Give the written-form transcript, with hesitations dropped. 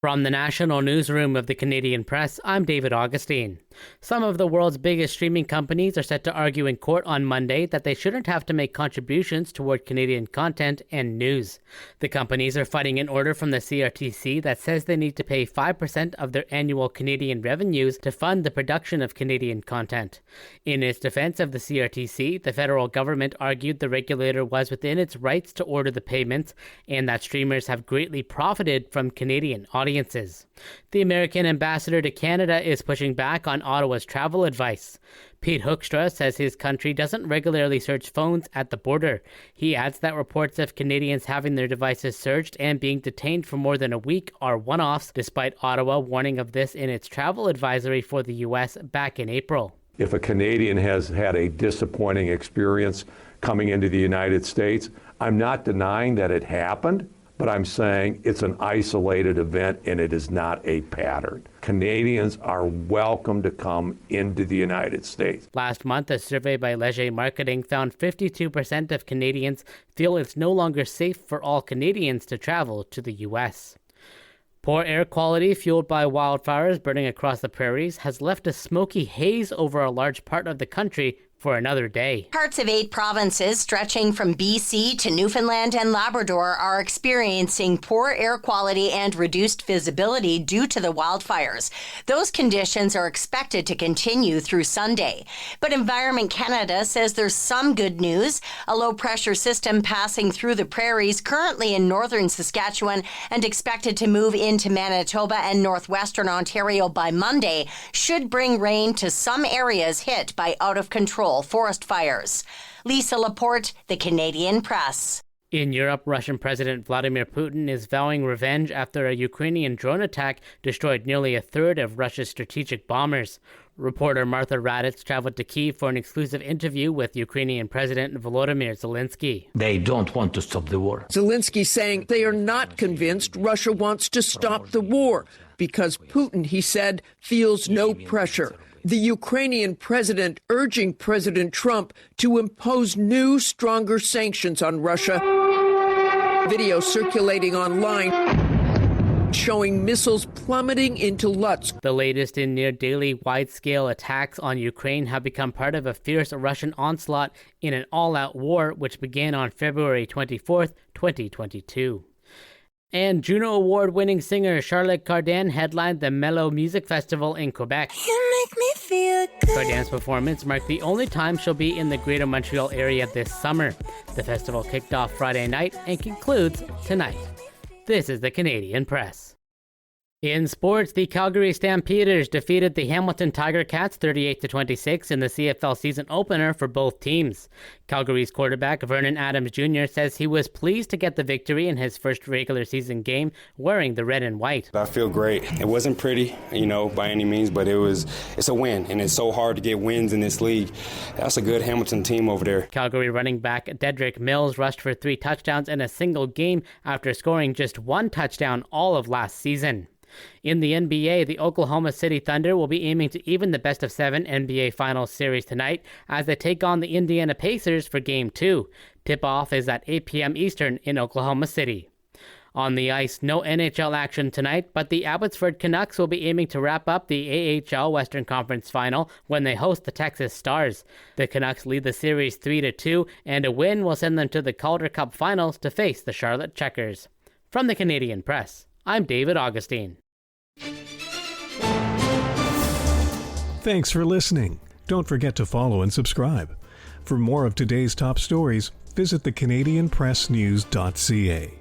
From the national newsroom of the Canadian Press, I'm David Augustine. Some of the world's biggest streaming companies are set to argue in court on Monday that they shouldn't have to make contributions toward Canadian content and news. The companies are fighting an order from the CRTC that says they need to pay 5% of their annual Canadian revenues to fund the production of Canadian content. In its defense of the CRTC, the federal government argued the regulator was within its rights to order the payments and that streamers have greatly profited from Canadian audiences. The American ambassador to Canada is pushing back on Ottawa's travel advice. Pete Hoekstra says his country doesn't regularly search phones at the border. He adds that reports of Canadians having their devices searched and being detained for more than a week are one-offs, despite Ottawa warning of this in its travel advisory for the U.S. back in April. If a Canadian has had a disappointing experience coming into the United States, I'm not denying that it happened, but I'm saying it's an isolated event and it is not a pattern. Canadians are welcome to come into the United States. Last month, a survey by Leger Marketing found 52% of Canadians feel it's no longer safe for all Canadians to travel to the U.S. Poor air quality fueled by wildfires burning across the prairies has left a smoky haze over a large part of the country for another day. Parts of 8 provinces stretching from BC to Newfoundland and Labrador are experiencing poor air quality and reduced visibility due to the wildfires. Those conditions are expected to continue through Sunday. But Environment Canada says there's some good news. A low-pressure system passing through the prairies currently in northern Saskatchewan and expected to move into Manitoba and northwestern Ontario by Monday should bring rain to some areas hit by out-of-control forest fires. Lisa Laporte, the Canadian Press. In Europe, Russian President Vladimir Putin is vowing revenge after a Ukrainian drone attack destroyed nearly a third of Russia's strategic bombers. Reporter Martha Raddatz traveled to Kyiv for an exclusive interview with Ukrainian President Volodymyr Zelensky. They don't want to stop the war. Zelensky saying they are not convinced Russia wants to stop the war because Putin, he said, feels no pressure. The Ukrainian president urging President Trump to impose new, stronger sanctions on Russia. Video circulating online showing missiles plummeting into Lutsk. The latest in near-daily wide-scale attacks on Ukraine have become part of a fierce Russian onslaught in an all-out war which began on February 24th, 2022. And Juno Award-winning singer Charlotte Cardin headlined the Mellow Music Festival in Quebec. You make me feel good. Cardin's performance marked the only time she'll be in the Greater Montreal area this summer. The festival kicked off Friday night and concludes tonight. This is the Canadian Press. In sports, the Calgary Stampeders defeated the Hamilton Tiger Cats 38-26 in the CFL season opener for both teams. Calgary's quarterback Vernon Adams Jr. says he was pleased to get the victory in his first regular season game wearing the red and white. I feel great. It wasn't pretty, by any means, but it's a win, and it's so hard to get wins in this league. That's a good Hamilton team over there. Calgary running back Dedrick Mills rushed for 3 touchdowns in a single game after scoring just 1 touchdown all of last season. In the NBA, the Oklahoma City Thunder will be aiming to even the best-of-7 NBA Finals series tonight as they take on the Indiana Pacers for Game 2. Tip-off is at 8 p.m. Eastern in Oklahoma City. On the ice, no NHL action tonight, but the Abbotsford Canucks will be aiming to wrap up the AHL Western Conference Final when they host the Texas Stars. The Canucks lead the series 3-2, and a win will send them to the Calder Cup Finals to face the Charlotte Checkers. From the Canadian Press, I'm David Augustine. Thanks for listening. Don't forget to follow and subscribe. For more of today's top stories, visit thecanadianpressnews.ca.